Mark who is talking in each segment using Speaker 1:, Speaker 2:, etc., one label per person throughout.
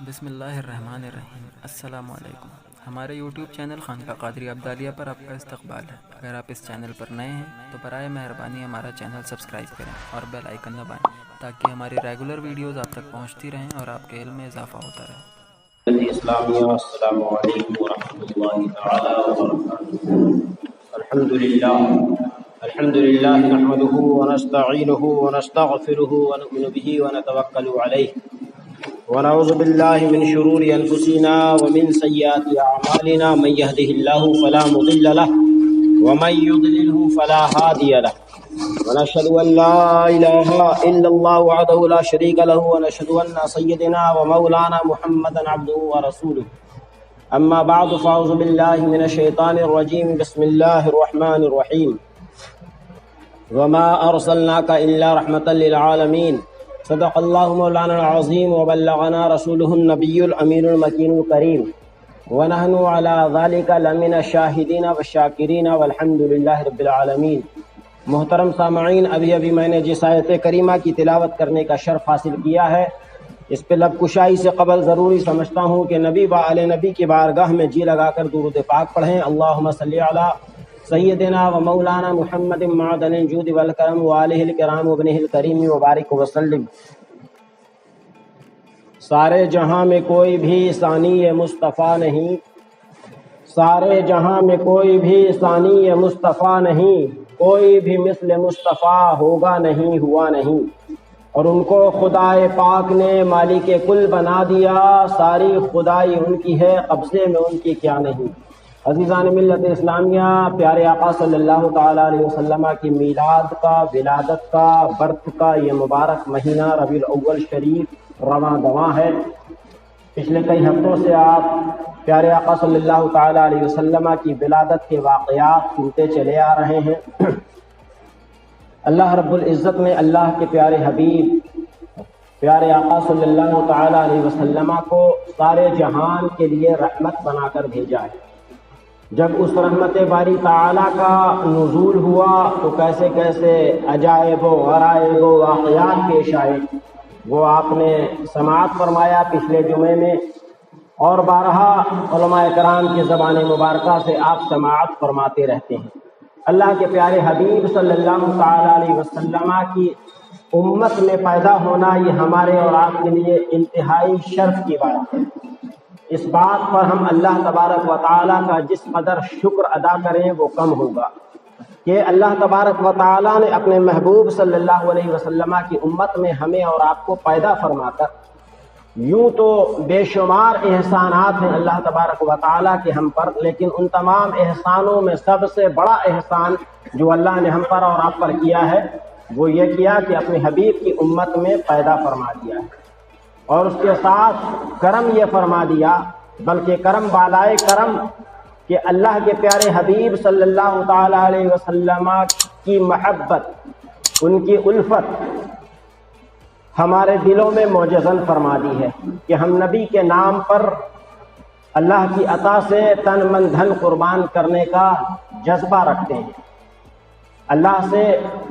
Speaker 1: بسم اللہ الرحمن الرحیم۔ السلام علیکم۔ ہمارے یوٹیوب چینل خانقاہ قادریہ عبدالیہ پر آپ کا استقبال ہے۔ اگر آپ اس چینل پر نئے ہیں تو برائے مہربانی ہمارا چینل سبسکرائب کریں اور بیل آئیکن دبائیں تاکہ ہماری ریگولر ویڈیوز آپ تک پہنچتی رہیں اور آپ کے علم میں اضافہ ہوتا رہے۔
Speaker 2: اسلامیہ السلام علیکم ورحمۃ اللہ تعالی وبرکاتہ۔ الحمد للہ نحمده ونستعینه ونستغفره ونؤمن به ونتوکل علیہ ونعوذ باللہ من شرور انفسنا ومن سیئات اعمالنا من يهده الله فلا مضل له ومن يضلله فلا هادي له ونشهد ان لا اله الا الله وحده لا شريك له ونشهد ان سيدنا ومولانا محمدا عبده ورسوله اما بعد فاعوذ بالله من الشيطان الرجيم بسم الله الرحمن الرحيم وما ارسلناك الا رحمة للعالمين صدق اللہ مولانا العظیم وبلغنا رسوله النبی الامین المکین الکریم ونحن على ذلك لمن الشاہدین والشاکرین والحمد للہ رب العالمین۔ محترم سامعین، ابھی میں نے جس آیت کریمہ کی تلاوت کرنے کا شرف حاصل کیا ہے، اس پہ لب کشائی سے قبل ضروری سمجھتا ہوں کہ نبی و آل نبی کی بارگاہ میں جی لگا کر درود پاک پڑھیں۔ اللہم صلی علی سیدنا و مولانا محمد معدن الجود والکرم وآلہ الکرام وابنہ الکریم وبارک وسلم۔ سارے جہاں میں کوئی بھی ثانی مصطفیٰ نہیں، سارے جہاں میں کوئی بھی ثانی مصطفیٰ نہیں، کوئی بھی مثل مصطفیٰ ہوگا نہیں، ہوا نہیں، اور ان کو خدائے پاک نے مالک کل بنا دیا، ساری خدائی ان کی ہے، قبضے میں ان کی کیا نہیں۔ عزیزان ملت اسلامیہ، پیارے آقا صلی اللہ تعالیٰ علیہ وسلم کی میلاد کا، ولادت کا، برت کا یہ مبارک مہینہ ربیع الاول شریف رواں دواں ہے۔ پچھلے کئی ہفتوں سے آپ پیارے آقا صلی اللہ تعالیٰ علیہ وسلم کی ولادت کے واقعات سنتے چلے آ رہے ہیں۔ اللہ رب العزت نے اللہ کے پیارے حبیب پیارے آقا صلی اللہ تعالیٰ علیہ وسلم کو سارے جہان کے لیے رحمت بنا کر بھیجا ہے۔ جب اس رحمت باری تعالیٰ کا نزول ہوا تو کیسے کیسے عجائب و غرائب و واقعات پیش آئے، وہ آپ نے سماعت فرمایا پچھلے جمعے میں، اور بارہا علماء کرام کی زبان مبارکہ سے آپ سماعت فرماتے رہتے ہیں۔ اللہ کے پیارے حبیب صلی اللہ تعالیٰ علیہ وسلم کی امت میں پیدا ہونا یہ ہمارے اور آپ کے لیے انتہائی شرف کی بات ہے۔ اس بات پر ہم اللہ تبارک و تعالیٰ کا جس قدر شکر ادا کریں وہ کم ہوگا کہ اللہ تبارک و تعالیٰ نے اپنے محبوب صلی اللہ علیہ وسلم کی امت میں ہمیں اور آپ کو پیدا فرما کر، یوں تو بے شمار احسانات ہیں اللہ تبارک و تعالیٰ کے ہم پر، لیکن ان تمام احسانوں میں سب سے بڑا احسان جو اللہ نے ہم پر اور آپ پر کیا ہے وہ یہ کیا کہ اپنے حبیب کی امت میں پیدا فرما دیا ہے، اور اس کے ساتھ کرم یہ فرما دیا، بلکہ کرم بالائے کرم، کہ اللہ کے پیارے حبیب صلی اللہ تعالیٰ علیہ وسلم کی محبت، ان کی الفت ہمارے دلوں میں موجزن فرما دی ہے کہ ہم نبی کے نام پر اللہ کی عطا سے تن من دھن قربان کرنے کا جذبہ رکھتے ہیں۔ اللہ سے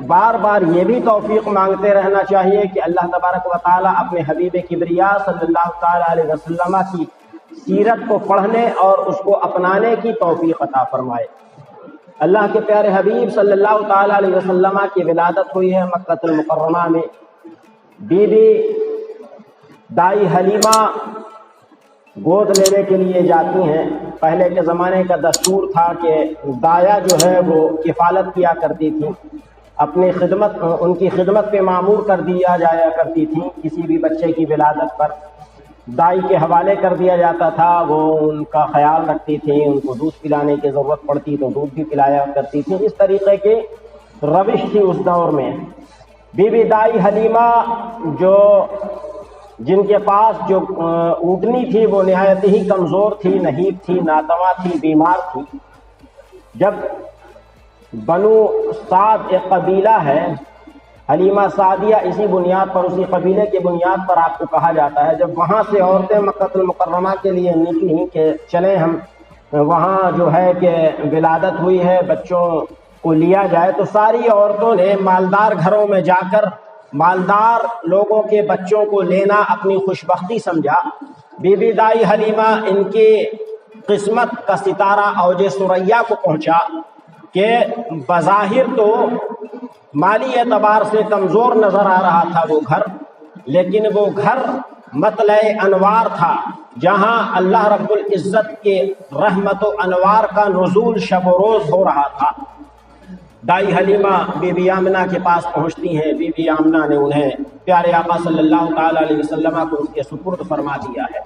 Speaker 2: بار بار یہ بھی توفیق مانگتے رہنا چاہیے کہ اللہ تبارک و تعالیٰ اپنے حبیب کبریا صلی اللہ تعالیٰ علیہ وسلم کی سیرت کو پڑھنے اور اس کو اپنانے کی توفیق عطا فرمائے۔ اللہ کے پیارے حبیب صلی اللہ تعالیٰ علیہ وسلم کی ولادت ہوئی ہے مکہ المکرمہ میں۔ بی بی دائی حلیمہ گود لینے کے لیے جاتی ہیں۔ پہلے کے زمانے کا دستور تھا کہ دایا جو ہے وہ کفالت کیا کرتی تھی، اپنی خدمت، ان کی خدمت پہ معمور کر دیا جایا کرتی تھی۔ کسی بھی بچے کی ولادت پر دائی کے حوالے کر دیا جاتا تھا، وہ ان کا خیال رکھتی تھی، ان کو دودھ پلانے کی ضرورت پڑتی تو دودھ بھی پلایا کرتی تھی۔ اس طریقے کی روش تھی اس دور میں۔ بی بی دائی حلیمہ جن کے پاس جو اونٹنی تھی وہ نہایت ہی کمزور تھی، نحیف تھی، ناتواں تھی، بیمار تھی۔ جب بنو سعد ایک قبیلہ ہے، حلیمہ سعدیہ اسی بنیاد پر، اسی قبیلے کی بنیاد پر آپ کو کہا جاتا ہے، جب وہاں سے عورتیں مکہ المکرمہ کے لیے نکلیں کہ چلیں ہم وہاں جو ہے کہ ولادت ہوئی ہے، بچوں کو لیا جائے، تو ساری عورتوں نے مالدار گھروں میں جا کر مالدار لوگوں کے بچوں کو لینا اپنی خوشبختی سمجھا۔ بی بی دائی حلیمہ ان کی قسمت کا ستارہ اوج ثریا کو پہنچا کہ بظاہر تو مالی اعتبار سے کمزور نظر آ رہا تھا وہ گھر، لیکن وہ گھر مطلع انوار تھا، جہاں اللہ رب العزت کے رحمت و انوار کا نزول شب و روز ہو رہا تھا۔ دائی حلیمہ بی بی آمنہ کے پاس پہنچتی ہیں۔ بی بی آمنہ نے انہیں پیارے آقا صلی اللہ تعالی علیہ وسلم کو اس کے سپرد فرما دیا ہے۔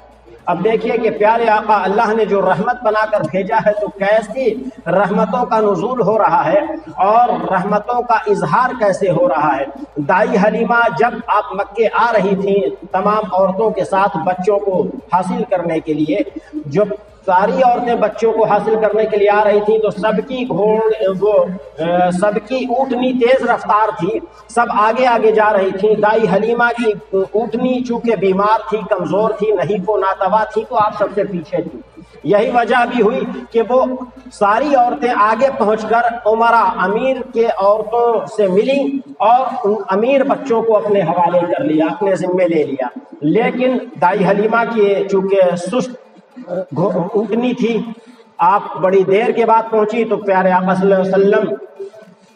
Speaker 2: اب دیکھیے کہ پیارے آقا اللہ نے جو رحمت بنا کر بھیجا ہے تو کیسی رحمتوں کا نزول ہو رہا ہے اور رحمتوں کا اظہار کیسے ہو رہا ہے۔ دائی حلیمہ جب آپ مکے آ رہی تھیں تمام عورتوں کے ساتھ بچوں کو حاصل کرنے کے لیے، جب ساری عورتیں بچوں کو حاصل کرنے کے لیے آ رہی تھیں تو سب کی اونٹنی تیز رفتار تھی، سب آگے آگے جا رہی تھی۔ دائی حلیمہ کی اونٹنی چونکہ بیمار تھی، کمزور تھی، نہیں کو ناتوا تھی، تو آپ سب سے پیچھے تھی۔ یہی وجہ بھی ہوئی کہ وہ ساری عورتیں آگے پہنچ کر عمرہ امیر کے عورتوں سے ملی اور ان امیر بچوں کو اپنے حوالے کر لیا، اپنے ذمے لے لیا۔ لیکن دائی حلیمہ کی چونکہ سست اونٹنی تھی، آپ بڑی دیر کے بعد پہنچی تو پیارے آقا صلی اللہ علیہ وسلم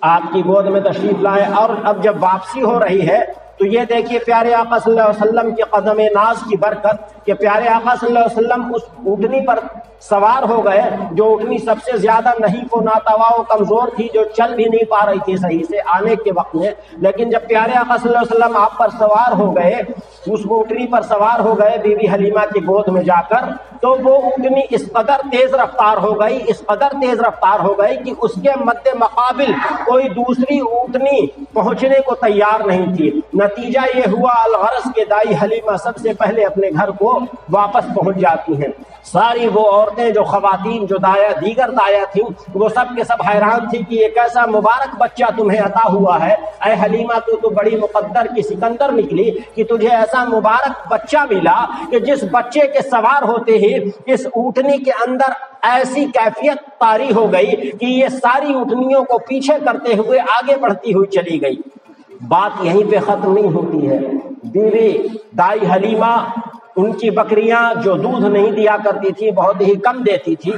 Speaker 2: آپ کی گود میں تشریف لائے، اور اب جب واپسی ہو رہی ہے تو یہ دیکھیے پیارے آقا صلی اللہ علیہ وسلم کے قدم ناز کی برکت کہ پیارے آقا صلی اللہ علیہ وسلم اس اونٹنی پر سوار ہو گئے جو اونٹنی سب سے زیادہ نہیں کو ناتوا و کمزور تھی، جو چل بھی نہیں پا رہی تھی صحیح سے آنے کے وقت میں۔ لیکن جب پیارے آقا صلی اللہ علیہ وسلم آپ پر سوار ہو گئے، اس اونٹنی پر سوار ہو گئے بی بی حلیمہ کی گود میں جا کر، تو وہ اونٹنی اس قدر تیز رفتار ہو گئی، اس قدر تیز رفتار ہو گئی کہ اس کے مد مقابل کوئی دوسری اونٹنی پہنچنے کو تیار نہیں تھی۔ نتیجہ یہ ہوا الغرض کہ دائی حلیمہ سب سے پہلے اپنے گھر کو واپس پہنچ جاتی ہیں۔ ساری وہ عورتیں جو خواتین جو دیگر دایا تھیں وہ سب کے سب حیران تھی کہ یہ کیسا مبارک بچہ تمہیں عطا ہوا ہے، اے حلیمہ تو بڑی مقدر کی سکندر نکلی کہ تجھے ایسا مبارک بچہ ملا کہ جس بچے کے سوار ہوتے ہی اس اونٹنی کے اندر ایسی کیفیت طاری ہو گئی کہ یہ ساری اونٹنیوں کو پیچھے کرتے ہوئے آگے بڑھتی ہوئی چلی گئی۔ بات یہیں پہ ختم نہیں ہوتی ہے۔ بیوی دائی حلیمہ ان کی بکریاں جو دودھ نہیں دیا کرتی تھی، بہت ہی کم دیتی تھی،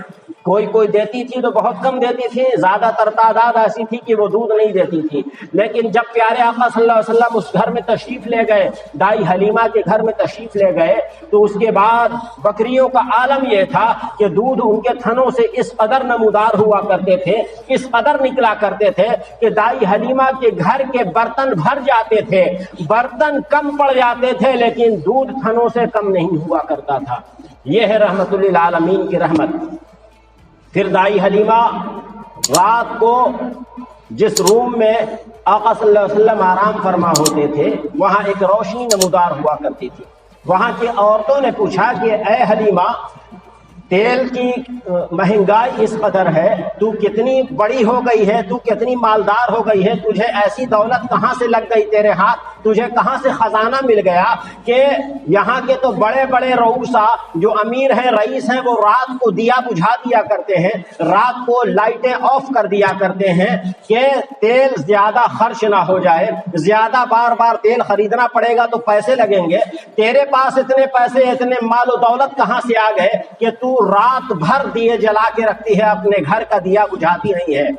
Speaker 2: کوئی دیتی تھی تو بہت کم دیتی تھی، زیادہ تر تعداد ایسی تھی کہ وہ دودھ نہیں دیتی تھی۔ لیکن جب پیارے آقا صلی اللہ علیہ وسلم اس گھر میں تشریف لے گئے، دائی حلیمہ کے گھر میں تشریف لے گئے، تو اس کے بعد بکریوں کا عالم یہ تھا کہ دودھ ان کے تھنوں سے اس قدر نمودار ہوا کرتے تھے، اس قدر نکلا کرتے تھے کہ دائی حلیمہ کے گھر کے برتن بھر جاتے تھے، برتن کم پڑ جاتے تھے لیکن دودھ تھنوں سے کم نہیں ہوا کرتا تھا۔ یہ ہے رحمت للعالمین کی رحمت۔ پھر دائی حلیمہ رات کو جس روم میں آقا صلی اللہ علیہ وسلم آرام فرما ہوتے تھے وہاں ایک روشنی نمودار ہوا کرتی تھی۔ وہاں کی عورتوں نے پوچھا کہ اے حلیمہ، تیل کی مہنگائی اس قدر ہے، تو کتنی بڑی ہو گئی ہے، تو کتنی مالدار ہو گئی ہے، تجھے ایسی دولت کہاں سے لگ گئی تیرے ہاتھ، تجھے کہاں سے خزانہ مل گیا کہ یہاں کے تو بڑے بڑے رؤسا جو امیر ہیں، رئیس ہیں، وہ رات کو دیا بجھا دیا کرتے ہیں، رات کو لائٹیں آف کر دیا کرتے ہیں کہ تیل زیادہ خرچ نہ ہو جائے، زیادہ بار بار تیل خریدنا پڑے گا تو پیسے لگیں گے، تیرے پاس اتنے پیسے اتنے مال و دولت کہاں سے آ گئے کہ تو رات بھر دیے جلا کے رکھتی ہے، اپنے گھر کا دیا بجھاتی نہیں ہے۔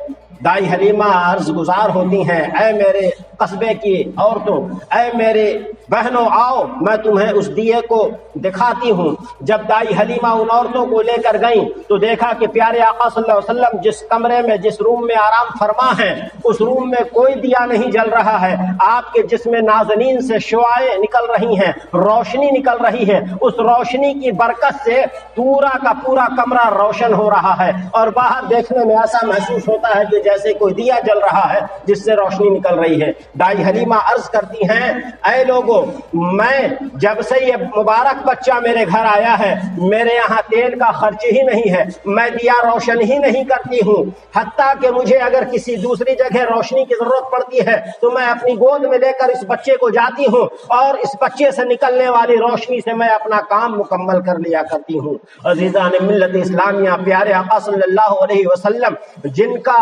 Speaker 2: دائی حلیمہ عرض گزار ہوتی ہیں، اے میرے قصبے کی عورتوں، اے میرے بہنوں، آؤ میں تمہیں اس دیے کو دکھاتی ہوں۔ جب دائی حلیمہ ان عورتوں کو لے کر گئیں تو دیکھا کہ پیارے آقا صلی اللہ علیہ وسلم جس کمرے میں جس روم میں آرام فرما ہیں اس روم میں کوئی دیا نہیں جل رہا ہے، آپ کے جسم نازنین سے شعاعیں نکل رہی ہیں، روشنی نکل رہی ہے، اس روشنی کی برکت سے پورا کا پورا کمرہ روشن ہو رہا ہے اور باہر دیکھنے میں ایسا محسوس ہوتا ہے کہ جیسے کوئی دیا جل رہا ہے جس سے روشنی نکل رہی ہے۔ دائی حلیمہ عرض کرتی ہیں، اے لوگو، میں جب سے یہ مبارک بچہ میرے گھر آیا ہے میرے یہاں تیل کا خرچ ہی نہیں ہے، میں دیا روشن ہی نہیں کرتی ہوں، حتیٰ کہ مجھے اگر کسی دوسری جگہ روشنی کی ضرورت پڑتی ہے تو میں اپنی گود میں لے کر اس بچے کو جاتی ہوں اور اس بچے سے نکلنے والی روشنی سے میں اپنا کام مکمل کر لیا کرتی ہوں۔ عزیزان ملت اسلامیہ، پیارے آقا صلی اللہ علیہ وسلم جن کا